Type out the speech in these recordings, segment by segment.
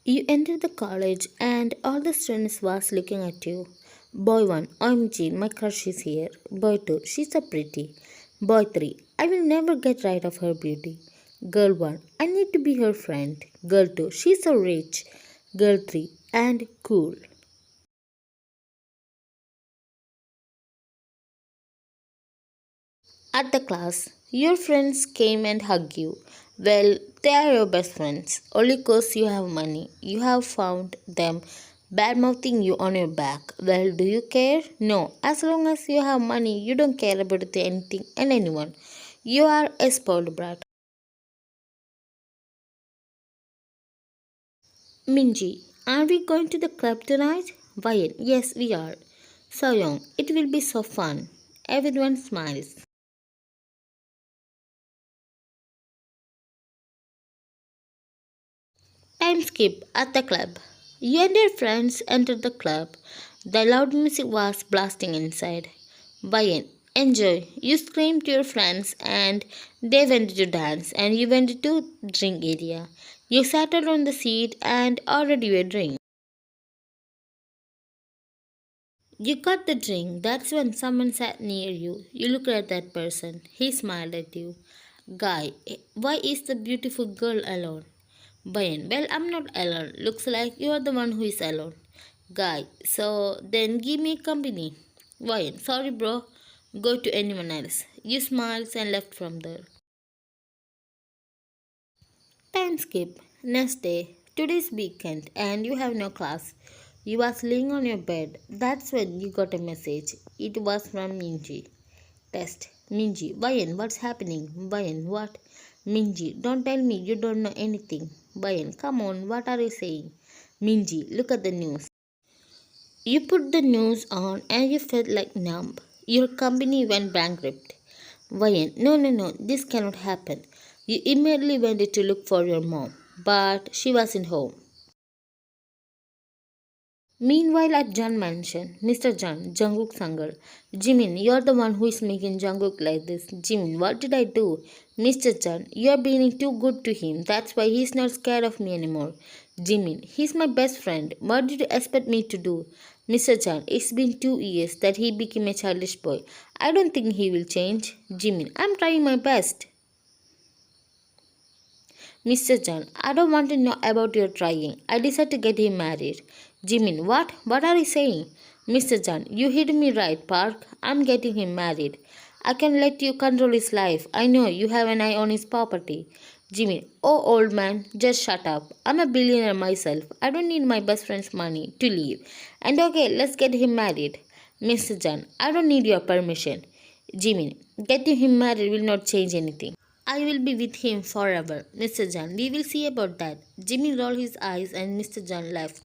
You enter the college and all the students was looking at you. Boy 1, OMG, my crush is here. Boy 2, she's so pretty. Boy 3, I will never get rid of her beauty. Girl 1, I need to be her friend. Girl 2, she's so rich. Girl 3, and cool. At the class, your friends came and hugged you. Well, they are your best friends. Only cause you have money. You have found them bad mouthing you on your back. Well, do you care? No. As long as you have money, you don't care about anything and anyone. You are a spoiled brat. Minji, are we going to the club tonight? Vayan, yes, we are. So young, it will be so fun. Everyone smiles. Time skip at the club. You and your friends entered the club. The loud music was blasting inside. Bayan, enjoy. You screamed to your friends and they went to dance and you went to drink area. You sat on the seat and ordered your drink. You got the drink. That's when someone sat near you. You looked at that person. He smiled at you. Guy, why is the beautiful girl alone? Bayan, well, I'm not alone. Looks like you are the one who is alone. Guy, so then give me company. Bayan, sorry, bro. Go to anyone else. You smiled and left from there. Time skip. Next day. Today's weekend and you have no class. You was laying on your bed. That's when you got a message. It was from Minji. Test. Minji. Bayan, what's happening? Bayan, what? Minji, don't tell me you don't know anything. Bayan, come on, what are you saying? Minji, look at the news. You put the news on and you felt like numb. Your company went bankrupt. Bayan, no, this cannot happen. You immediately went to look for your mom, but she wasn't home. Meanwhile, at John Mansion, Mr. John, Jungkook's uncle. Jimin, you're the one who is making Jungkook like this. Jimin, what did I do? Mr. John, you're being too good to him. That's why he's not scared of me anymore. Jimin, he's my best friend. What did you expect me to do? Mr. John, it's been 2 years that he became a childish boy. I don't think he will change. Jimin, I'm trying my best. Mr. John, I don't want to know about your trying. I decided to get him married. Jimin, what? What are you saying? Mr. John, you hit me right, Park. I'm getting him married. I can let you control his life. I know you have an eye on his property. Jimin, oh old man, just shut up. I'm a billionaire myself. I don't need my best friend's money to live. And okay, let's get him married. Mr. John, I don't need your permission. Jimin, getting him married will not change anything. I will be with him forever. Mr. John, we will see about that. Jimmy rolled his eyes and Mr. John left.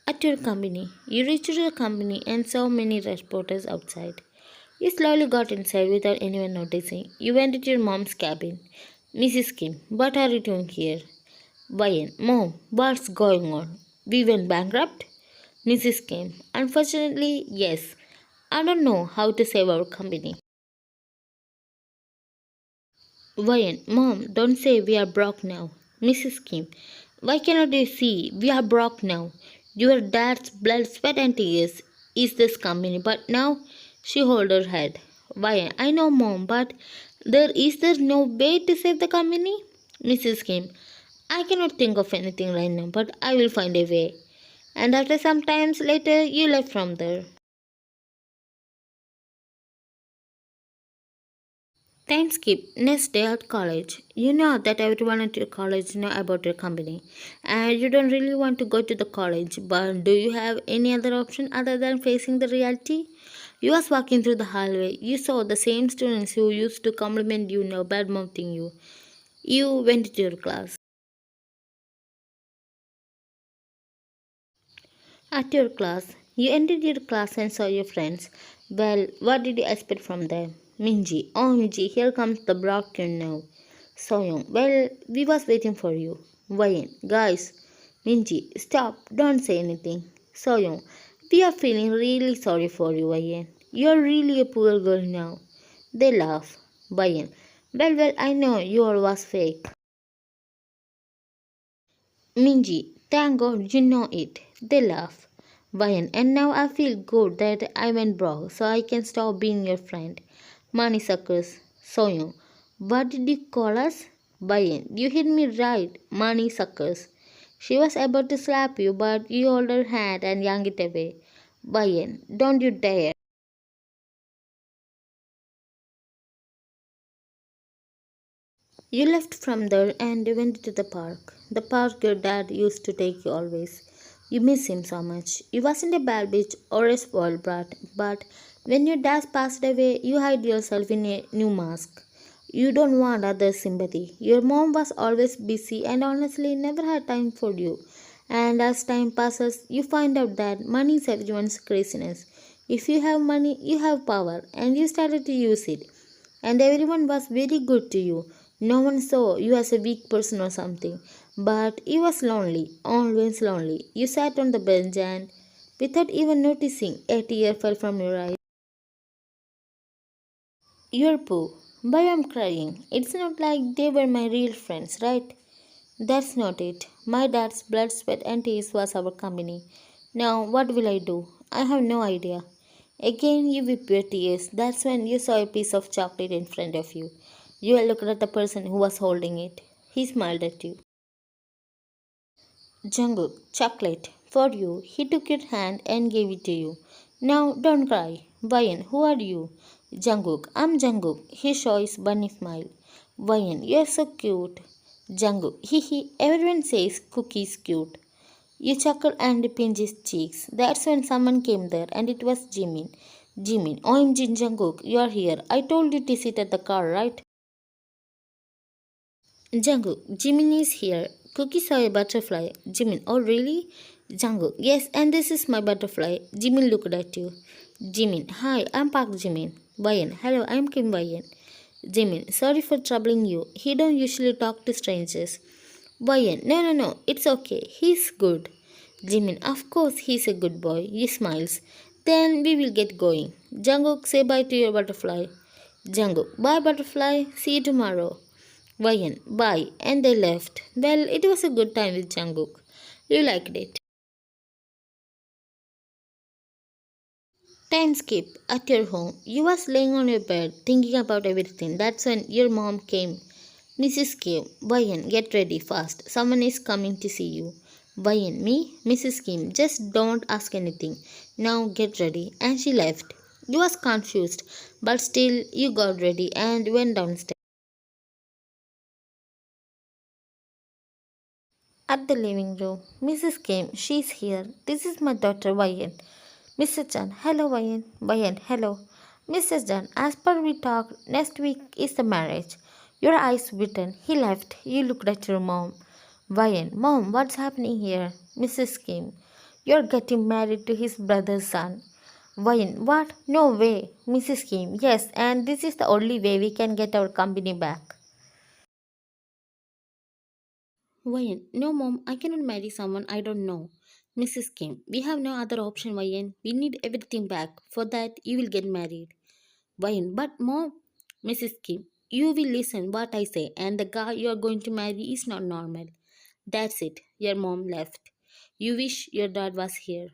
At your company, you reached your company and saw many reporters outside. You slowly got inside without anyone noticing. You went to your mom's cabin. Mrs. Kim, what are you doing here? Brian, Mom, what's going on? We went bankrupt? Mrs. Kim, unfortunately, yes. I don't know how to save our company. Ryan, Mom, don't say we are broke now. Mrs. Kim, why cannot you see we are broke now? Your dad's blood, sweat, and tears is this company, but now she hold her head. Ryan, I know, Mom, but there no way to save the company? Mrs. Kim, I cannot think of anything right now, but I will find a way. And after some times later, you left from there. Time skip. Next day at college. You know that everyone at your college know about your company and you don't really want to go to the college, but do you have any other option other than facing the reality? You was walking through the hallway. You saw the same students who used to compliment you now bad mouthing you. You went to your class. At your class, you entered your class and saw your friends. Well, what did you expect from them? Minji, oh Minji, here comes the broken now. Soyoung, well, we was waiting for you. Wayan, guys, Minji, stop, don't say anything. Soyoung, we are feeling really sorry for you, Wayan. You're really a poor girl now. They laugh. Wayan, well, I know you all was fake. Minji, thank God you know it. They laugh. Vayan, and now I feel good that I went broke so I can stop being your friend. Money suckers. Soyong. What did you call us? Vayan, you hit me right. Money suckers. She was about to slap you, but you hold her hand and yanked it away. Vayan, don't you dare. You left from there and went to the park. The park your dad used to take you always. You miss him so much. You wasn't a bad bitch or a spoiled brat, but when your dad passed away, you hide yourself in a new mask. You don't want other sympathy. Your mom was always busy and honestly never had time for you. And as time passes, you find out that money is everyone's craziness. If you have money, you have power, and you started to use it and everyone was very good to you. No one saw you as a weak person or something. But you was lonely, always lonely. You sat on the bench and, without even noticing, a tear fell from your eye. You're poor. Why I'm crying? It's not like they were my real friends, right? That's not it. My dad's blood, sweat, and tears was our company. Now, what will I do? I have no idea. Again, you weep your tears. That's when you saw a piece of chocolate in front of you. You looked at the person who was holding it. He smiled at you. Jungkook, chocolate, for you. He took your hand and gave it to you. Now, don't cry. Vayan, who are you? Jungkook, I'm Jungkook. He shows his bunny smile. Vayan, you're so cute. Jungkook, hee hee, everyone says Cookie is cute. You chuckle and pinch his cheeks. That's when someone came there, and it was Jimin. Jimin, OMG Jungkook, you are here. I told you to sit at the car, right? Jungkook, Jimin is here. Cookie saw a butterfly. Jimin, oh really? Jungkook, yes, and this is my butterfly. Jimin looked at you. Jimin, hi, I'm Park Jimin. Vayan, hello, I'm Kim Vayan. Jimin, sorry for troubling you. He don't usually talk to strangers. Vayan, no, it's okay. He's good. Jimin, of course he's a good boy. He smiles. Then we will get going. Jungkook, say bye to your butterfly. Jungkook, bye butterfly. See you tomorrow. Vayan, bye. And they left. Well, it was a good time with Jungkook. You liked it. Time skip. At your home, you was laying on your bed thinking about everything. That's when your mom came. Mrs. Kim, Vayan, get ready fast. Someone is coming to see you. Vayan, me? Mrs. Kim, just don't ask anything. Now get ready. And she left. You was confused, but still you got ready and went downstairs. At the living room, Mrs. Kim, she's here. This is my daughter Vayan. Mr. Chan, hello Vayan. Vayan, hello. Mrs. Chan, as per we talked, next week is the marriage. Your eyes written. He left. You looked at your mom. Vayan, mom, what's happening here? Mrs. Kim, you're getting married to his brother's son. Vayan, what? No way. Mrs. Kim, yes, and this is the only way we can get our company back. Vayan, no mom, I cannot marry someone I don't know. Mrs. Kim, we have no other option, Vayan. We need everything back. For that, you will get married. Vayan, but mom, Mrs. Kim, you will listen what I say, and the guy you are going to marry is not normal. That's it. Your mom left. You wish your dad was here.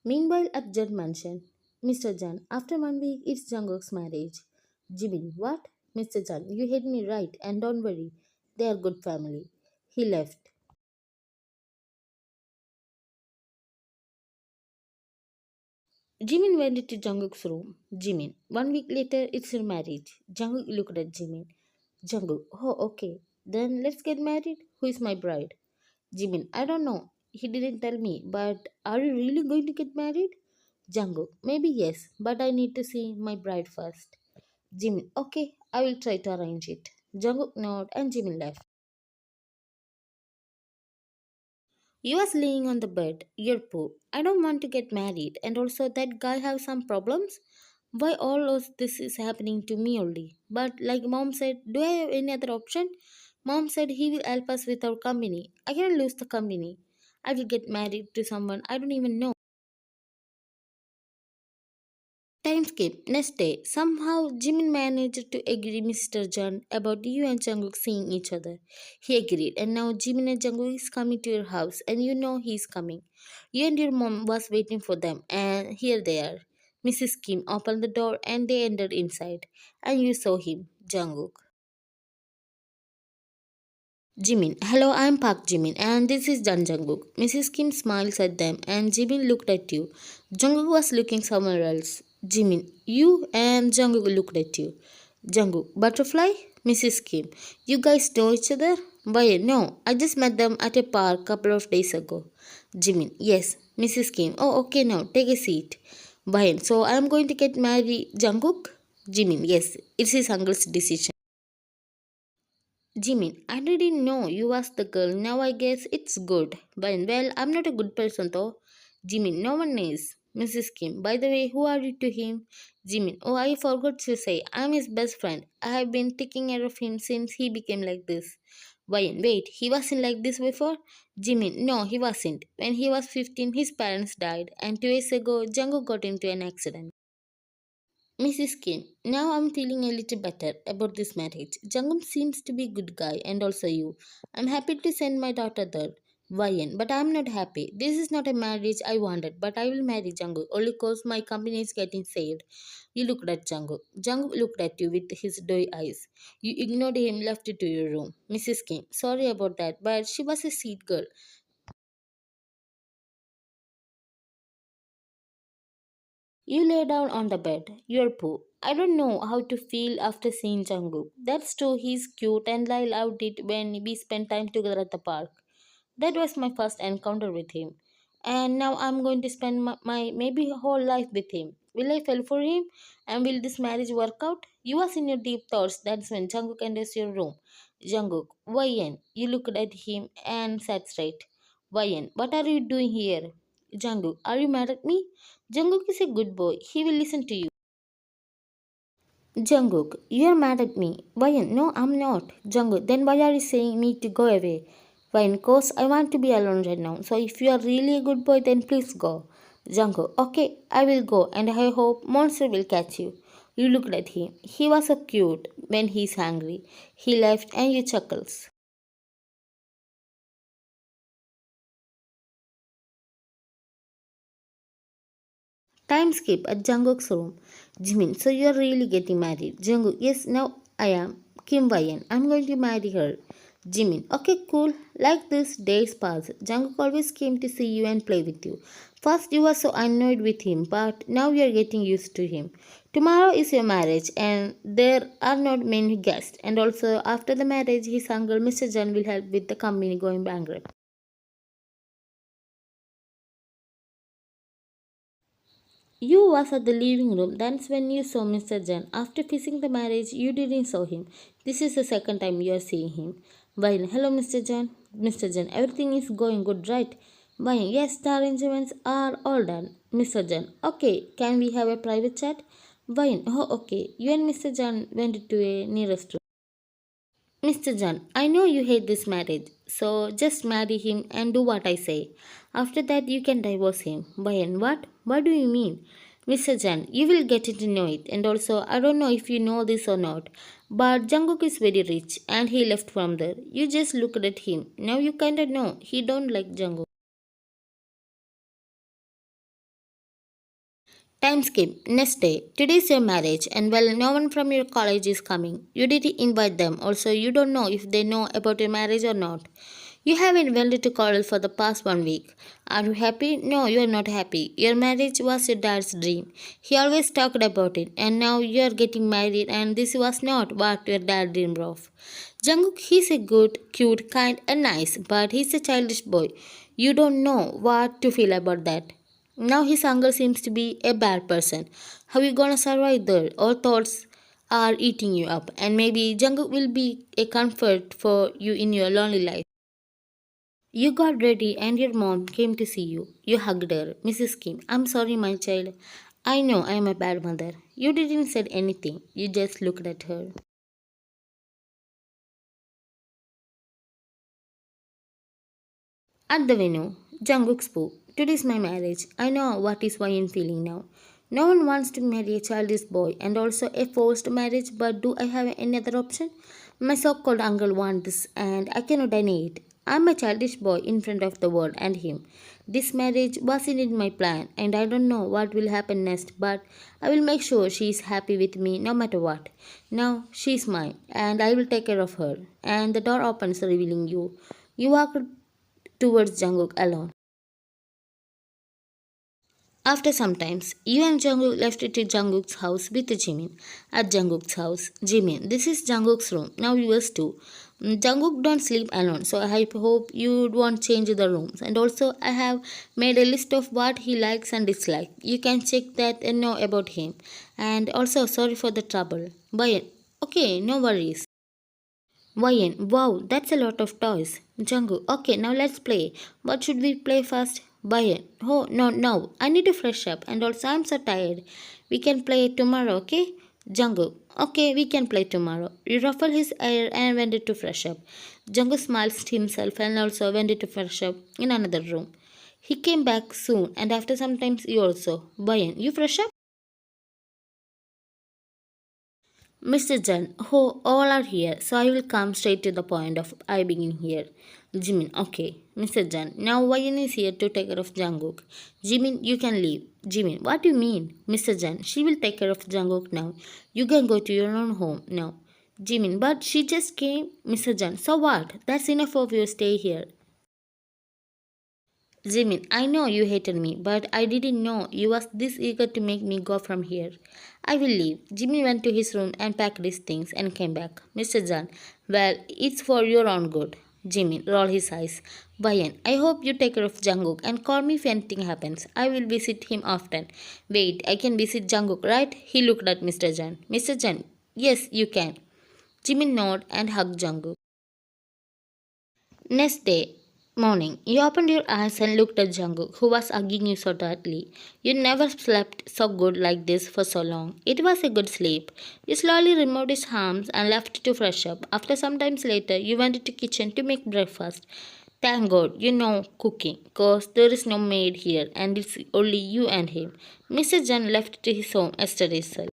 Meanwhile, at Judd Mansion, Mr. Jan, after 1 week, it's Jungkook's marriage. Jimin, what? Mr. Jan, you hit me right, and don't worry, they are good family. He left. Jimin went into Jungkook's room. Jimin, 1 week later, it's your marriage. Jungkook looked at Jimin. Jungkook, oh, okay. Then let's get married. Who is my bride? Jimin, I don't know. He didn't tell me, but are you really going to get married? Jungkook, maybe yes, but I need to see my bride first. Jimin, okay, I will try to arrange it. Jungkook nodded and Jimin left. You was laying on the bed. You're poor. I don't want to get married, and also that guy have some problems. Why all of this is happening to me only? But like mom said, do I have any other option? Mom said he will help us with our company. I cannot lose the company. I will get married to someone I don't even know. Time skip. Next day, somehow Jimin managed to agree Mr. John about you and Jungkook seeing each other. He agreed, and now Jimin and Jungkook is coming to your house, and you know he's coming. You and your mom was waiting for them, and here they are. Mrs. Kim opened the door, and they entered inside, and you saw him, Jungkook. Jimin, hello, I'm Park Jimin, and this is Jan Jungkook. Mrs. Kim smiles at them, and Jimin looked at you. Jungkook was looking somewhere else. Jimin, you and Jungkook looked at you. Jungkook, butterfly? Mrs. Kim, you guys know each other? Why, no, I just met them at a park couple of days ago. Jimin, yes. Mrs. Kim, oh, okay, now take a seat. Why, so I'm going to get married, Jungkook? Jimin, yes, it's his uncle's decision. Jimin, I didn't know you was the girl. Now I guess it's good. But well, I'm not a good person though. Jimin, no one is. Mrs. Kim, by the way, who are you to him? Jimin, oh, I forgot to say, I'm his best friend. I have been taking care of him since he became like this. Wait, he wasn't like this before? Jimin, no, he wasn't. When he was 15, his parents died, and 2 years ago, Jungkook got into an accident. Mrs. Kim, now I'm feeling a little better about this marriage. Jungkook seems to be a good guy and also you. I'm happy to send my daughter there. Vayan, but I'm not happy. This is not a marriage I wanted, but I will marry Jungkook only cause my company is getting saved. You looked at Jungkook. Jungkook looked at you with his doe eyes. You ignored him, left it to your room. Mrs. Kim, sorry about that, but she was a sweet girl. You lay down on the bed. You're poor. I don't know how to feel after seeing Jungkook. That's true, he's cute and I loved it when we spent time together at the park. That was my first encounter with him. And now I'm going to spend my maybe whole life with him. Will I fall for him? And will this marriage work out? You was in your deep thoughts. That's when Jungkook enters your room. Jungkook, Wyan. You looked at him and sat straight. Wyan, what are you doing here? Jungkook, are you mad at me? Jungkook is a good boy. He will listen to you. Jungkook, you're mad at me. Wyan, no, I'm not. Jungkook, then why are you saying me to go away? Wyan, cause I want to be alone right now. So if you are really a good boy, then please go. Jungkook, okay, I will go and I hope monster will catch you. You looked at him. He was so cute when he's angry. He left and you chuckles. Time skip at Jungkook's room. Jimin, so you're really getting married. Jungkook, yes, now I am. Kim Wayan, I'm going to marry her. Jimin, okay, cool. Like this, days pass. Jungkook always came to see you and play with you. First, you were so annoyed with him, but now you're getting used to him. Tomorrow is your marriage, and there are not many guests. And also, after the marriage, his uncle, Mr. Jan, will help with the company going bankrupt. You was at the living room. That's when you saw Mr. Jan. After fixing the marriage, you didn't saw him. This is the second time you are seeing him. Why, hello, Mr. Jan. Mr. Jan, everything is going good, right? Why, yes, the arrangements are all done. Mr. Jan, okay, can we have a private chat? Why, oh, okay. You and Mr. Jan went to a nearest room. Mr. John, I know you hate this marriage, so just marry him and do what I say. After that, you can divorce him. Brian, what? What do you mean? Mr. John, you will get to know it. And also, I don't know if you know this or not, but Jungkook is very rich and he left from there. You just looked at him. Now you kinda know he don't like Jungkook. Time skip. Next day. Today's your marriage, and well, no one from your college is coming. You didn't invite them. Also, you don't know if they know about your marriage or not. You haven't went to college for the past 1 week. Are you happy? No, you are not happy. Your marriage was your dad's dream. He always talked about it, and now you are getting married, and this was not what your dad dreamed of. Jungkook, he's a good, cute, kind, and nice, but he's a childish boy. You don't know what to feel about that. Now his uncle seems to be a bad person. How you gonna survive there? All thoughts are eating you up, and maybe Jungkook will be a comfort for you in your lonely life. You got ready and your mom came to see you. You hugged her. Mrs. Kim, I'm sorry, my child. I know I am a bad mother. You didn't say anything. You just looked at her. At the venue, Jungkook spoke. Today's my marriage. I know what is why I'm feeling now. No one wants to marry a childish boy and also a forced marriage, but do I have any other option? My so called uncle wants this and I cannot deny it. I'm a childish boy in front of the world and him. This marriage wasn't in my plan and I don't know what will happen next, but I will make sure she is happy with me no matter what. Now she is mine and I will take care of her. And the door opens, revealing you. You walk towards Jungkook alone. After some time, you and Jungkook left to Jungkook's house with Jimin. At Jungkook's house, Jimin, this is Jungkook's room. Now yours too. Jungkook don't sleep alone, so I hope you won't change the rooms. And also, I have made a list of what he likes and dislikes. You can check that and know about him. And also, sorry for the trouble. Bye. Okay, no worries. Wayan, wow, that's a lot of toys. Jungkook, okay, now let's play. What should we play first? Wayan, oh, no, no, I need to fresh up and also I'm so tired. We can play tomorrow, okay? Jungkook, okay, we can play tomorrow. He ruffled his hair and went to fresh up. Jungkook smiled to himself and also went to fresh up in another room. He came back soon and after some time he also. Wayan, you fresh up? Mr. Jan, oh, all are here, so I will come straight to the point of I begin here. Jimin, okay. Mr. Jan, now Wayan is here to take care of Jungkook. Jimin, you can leave. Jimin, what do you mean? Mr. Jan, she will take care of Jungkook now. You can go to your own home now. Jimin, but she just came. Mr. Jan, so what? That's enough of your stay here. Jimin, I know you hated me, but I didn't know you was this eager to make me go from here. I will leave. Jimmy went to his room and packed his things and came back. Mr. Jan, well, it's for your own good. Jimmy rolled his eyes. Bayan, I hope you take care of Jungkook and call me if anything happens. I will visit him often. Wait, I can visit Jungkook, right? He looked at Mr. Jan. Mr. Jan, yes, you can. Jimmy nodded and hugged Jungkook. Next day morning, you opened your eyes and looked at Jungkook, who was hugging you so tightly. You never slept so good like this for so long. It was a good sleep. You slowly removed his arms and left to fresh up. After some time later, you went to the kitchen to make breakfast. Thank God you know cooking, cause there is no maid here and it's only you and him. Mr. Jan left to his home yesterday itself.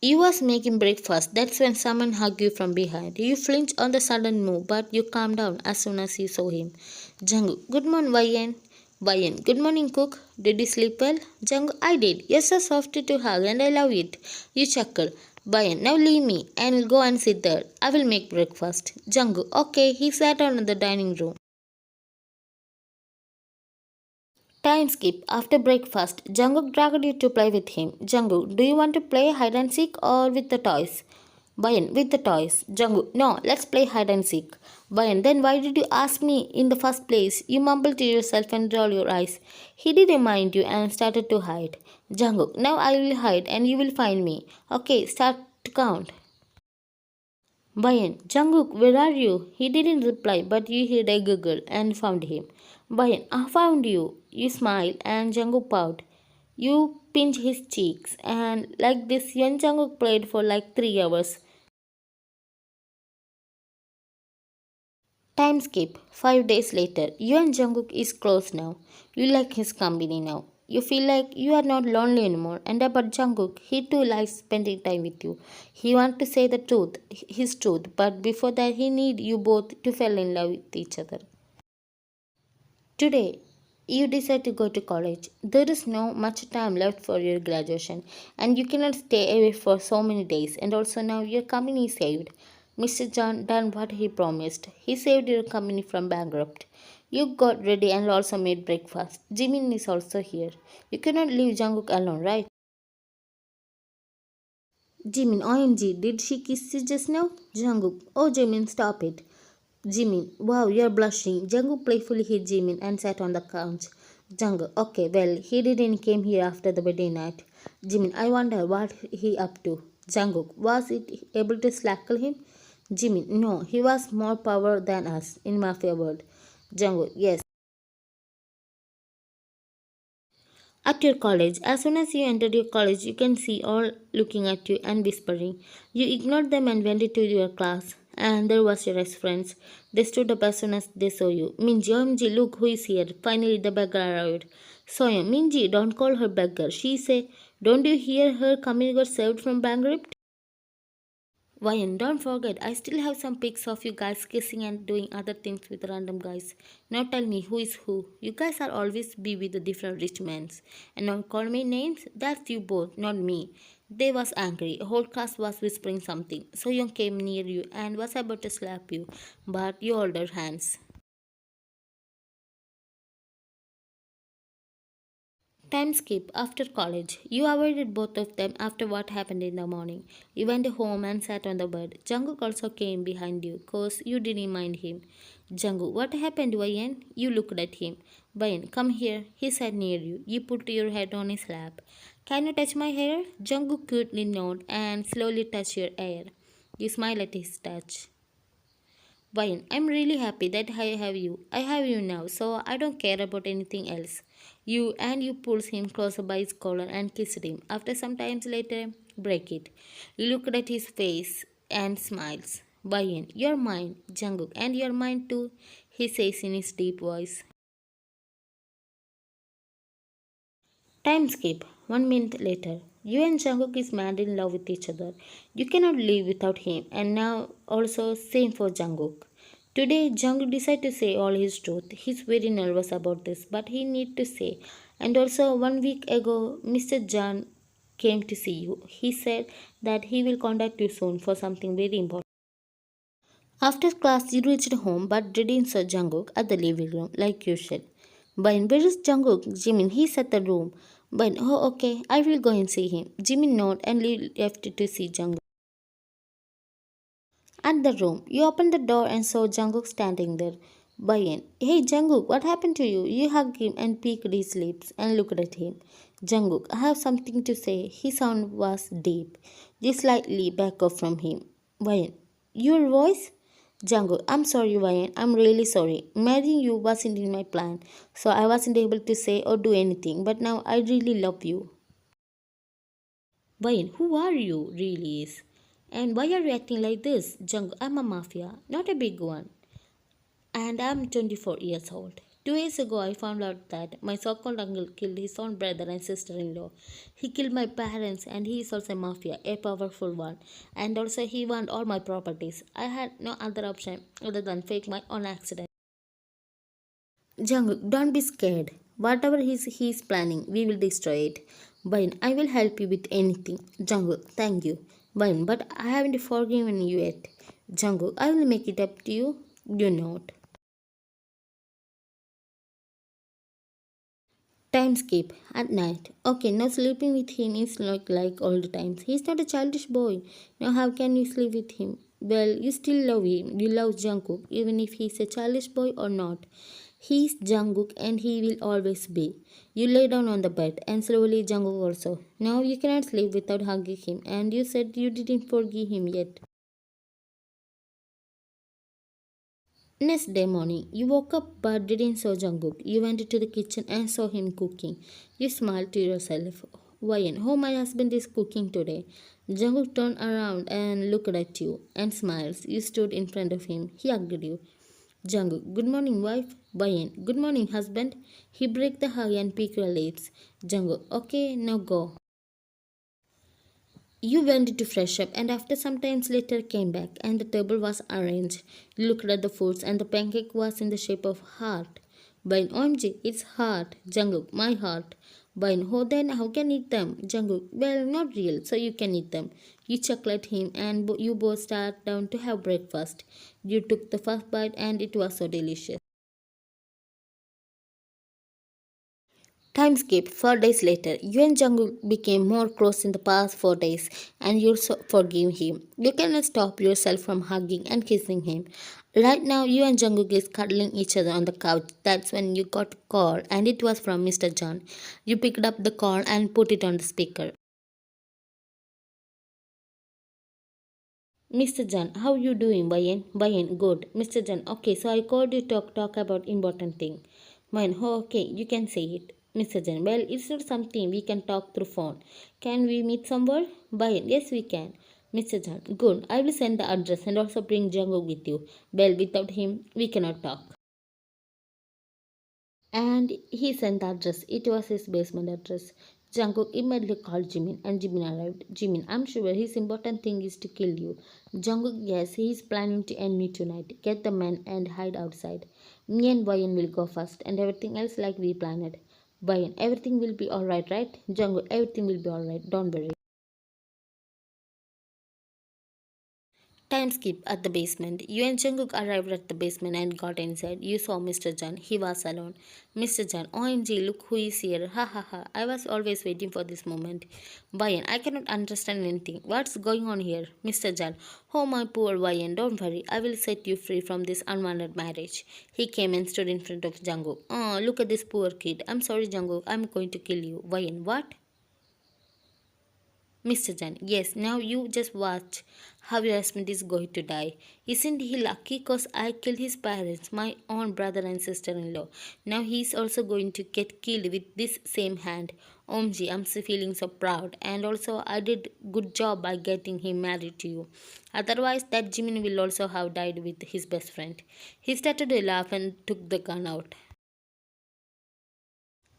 You was making breakfast. That's when someone hugged you from behind. You flinched on the sudden move, but you calmed down as soon as you saw him. Jungkook, good morning, Wayan. Wayan, good morning, Cook. Did you sleep well? Jungkook, I did. You're so soft to hug, and I love it. You chuckled. Wayan, now leave me and go and sit there. I will make breakfast. Jungkook, okay. He sat down in the dining room. Time skip. After breakfast, Jungkook dragged you to play with him. Jungkook, do you want to play hide and seek or with the toys? Bayan, with the toys. Jungkook, no, let's play hide and seek. Bayan, then why did you ask me in the first place? You mumbled to yourself and rolled your eyes. He didn't mind you and started to hide. Jungkook, now I will hide and you will find me. Okay, start to count. Bayan, Jungkook, where are you? He didn't reply, but you heard a giggle and found him. Bayan, I found you. You smiled and Jungkook pouted. You pinched his cheeks and like this young Jungkook played for like 3 hours. Time skip. 5 days later, you and Jungkook is close now. You like his company now. You feel like you are not lonely anymore. And about Jungkook, he too likes spending time with you. He wants to say the truth, his truth, but before that he need you both to fall in love with each other. Today, you decide to go to college. There is no much time left for your graduation, and you cannot stay away for so many days. And also now your company is saved. Mr. John done what he promised. He saved your company from bankrupt. You got ready and also made breakfast. Jimin is also here. You cannot leave Jungkook alone, right? Jimin, OMG, did she kiss you just now? Jungkook, oh Jimin, stop it. Jimin, wow, you're blushing. Jungkook playfully hit Jimin and sat on the couch. Jungkook, okay, well, he didn't came here after the wedding night. Jimin, I wonder what he up to. Jungkook, was it able to slackle him? Jimin, no, he was more power than us in mafia world. Jungkook, yes. At your college, as soon as you entered your college, you can see all looking at you and whispering. You ignored them and went into your class. And there was your ex-friends. They stood up as soon as they saw you. Minji, OMG, look who is here. Finally, the beggar arrived. Soya, Minji, don't call her beggar. She say, don't you hear her coming got saved from bankrupt? Ryan, don't forget, I still have some pics of you guys kissing and doing other things with random guys. Now tell me who is who. You guys are always be with the different rich men. And don't call me names, that's you both, not me. They was angry. Whole class was whispering something. So Young came near you and was about to slap you, but you held her hands. Time skip after college. You avoided both of them after what happened in the morning. You went home and sat on the bed. Jungkook also came behind you cause you didn't mind him. Jungkook, what happened, Wayan? You looked at him. Wayan, come here. He sat near you. You put your head on his lap. Can you touch my hair? Jungkook cutely nodded and slowly touched your hair. You smiled at his touch. Fine, I'm really happy that I have you. I have you now, so I don't care about anything else. You pulls him closer by his collar and kissed him. After some time later, break it. You looked at his face and smiles. Bayan, you're mine, Jungkook, and you're mine too, he says in his deep voice. Time skip. 1 minute later. You and Jungkook is mad in love with each other. You cannot live without him, and now also same for Jungkook. Today, Jungkook decided to say all his truth. He's very nervous about this, but he need to say. And also, 1 week ago, Mr. John came to see you. He said that he will contact you soon for something very important. After class, you reached home but didn't see Jungkook at the living room like usual. But where is Jungkook? Jimin, he's at the room. But oh, okay, I will go and see him. Jimin nodded and left to see Jungkook. At the room, you opened the door and saw Jungkook standing there. Bayan, hey Jungkook, what happened to you? You hugged him and peeked his lips and looked at him. Jungkook, I have something to say. His sound was deep. You slightly back off from him. Bayan, your voice? Jungkook, I'm sorry, Bayan. I'm really sorry. Marrying you wasn't in my plan, so I wasn't able to say or do anything. But now I really love you. Bayan, who are you? Really is. And why are you acting like this? Jungkook, I'm a mafia, not a big one. And I'm 24 years old. 2 years ago, I found out that my so called uncle killed his own brother and sister in law. He killed my parents, and he is also a mafia, a powerful one. And also, he wanted all my properties. I had no other option other than fake my own accident. Jungkook, don't be scared. Whatever he's planning, we will destroy it. Bain, I will help you with anything. Jungkook, thank you. Bain, but I haven't forgiven you yet. Jungkook, I will make it up to you. You not. Time skip at night. Okay, now sleeping with him is not like all the times. He's not a childish boy. Now how can you sleep with him? Well, you still love him. You love Jungkook, even if he's a childish boy or not. He's Jungkook and he will always be. You lay down on the bed and slowly Jungkook also. Now you cannot sleep without hugging him and you said you didn't forgive him yet. Next day morning, you woke up but didn't saw Jungkook. You went to the kitchen and saw him cooking. You smiled to yourself. Why? Oh, my husband is cooking today. Jungkook turned around and looked at you and smiles. You stood in front of him. He hugged you. Jungkook, good morning, wife. Bayan, good morning, husband. He broke the hug and picked your lips. Jungkook, okay, now go. You went to fresh up and after some time later came back and the table was arranged. You looked at the foods and the pancake was in the shape of heart. Bain, OMG, it's heart. Jungkook, my heart. Bain, oh then how can I eat them? Jungkook, well not real, so you can eat them. You chuckled at him and you both sat down to have breakfast. You took the first bite and it was so delicious. Time skip 4 days later. You and Jungkook became more close in the past 4 days and you forgive him. You cannot stop yourself from hugging and kissing him. Right now, you and Jungkook is cuddling each other on the couch. That's when you got a call and it was from Mr. John. You picked up the call and put it on the speaker. Mr. John, how you doing, Bayan? Bayan, good. Mr. John, okay, so I called you to talk about important thing. Bayan, oh, okay, you can say it. Mr. John, well, it's not something we can talk through phone. Can we meet somewhere? Bayan, yes, we can. Mr. Chan, good. I will send the address and also bring Jungkook with you. Well, without him, we cannot talk. And he sent the address. It was his basement address. Jungkook immediately called Jimin and Jimin arrived. Jimin, I'm sure his important thing is to kill you. Jungkook, yes, he is planning to end me tonight. Get the men and hide outside. Me and Boyan will go first and everything else like we planned. Boyan, everything will be alright, right? Jungkook, everything will be alright. Don't worry. Time skip at the basement. You and Jungkook arrived at the basement and got inside. You saw Mr. John. He was alone. Mr. John, OMG, look who is here. Ha ha ha. I was always waiting for this moment. Bayan, I cannot understand anything. What's going on here? Mr. John, oh my poor Bayan, don't worry. I will set you free from this unwanted marriage. He came and stood in front of Jungkook. Oh, look at this poor kid. I'm sorry, Jungkook. I'm going to kill you. Bayan, what? Mr. Jan, yes, now you just watch how your husband is going to die. Isn't he lucky? Cause I killed his parents, my own brother and sister-in-law. Now he is also going to get killed with this same hand. OMG, I'm so feeling so proud. And also I did good job by getting him married to you. Otherwise that Jimin will also have died with his best friend. He started to laugh and took the gun out.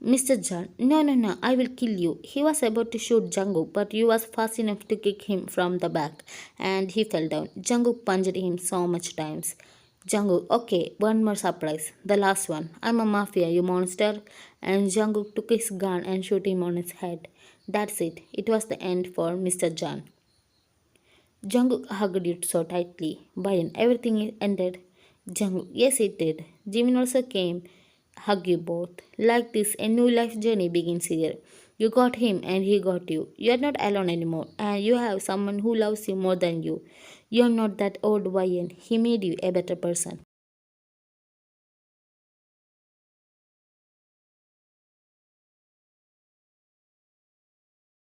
Mr. John, no, no, no, I will kill you. He was about to shoot Jungkook, but you was fast enough to kick him from the back, and he fell down. Jungkook punched him so much times. Jungkook, okay, one more surprise. The last one. I'm a mafia, you monster. And Jungkook took his gun and shot him on his head. That's it. It was the end for Mr. John. Jungkook hugged it so tightly. By everything ended. Jungkook, yes, it did. Jimin also came, hug you both. Like this, a new life journey begins here. You got him and he got you. You're not alone anymore, and you have someone who loves you more than you. You're not that old YN. He made you a better person.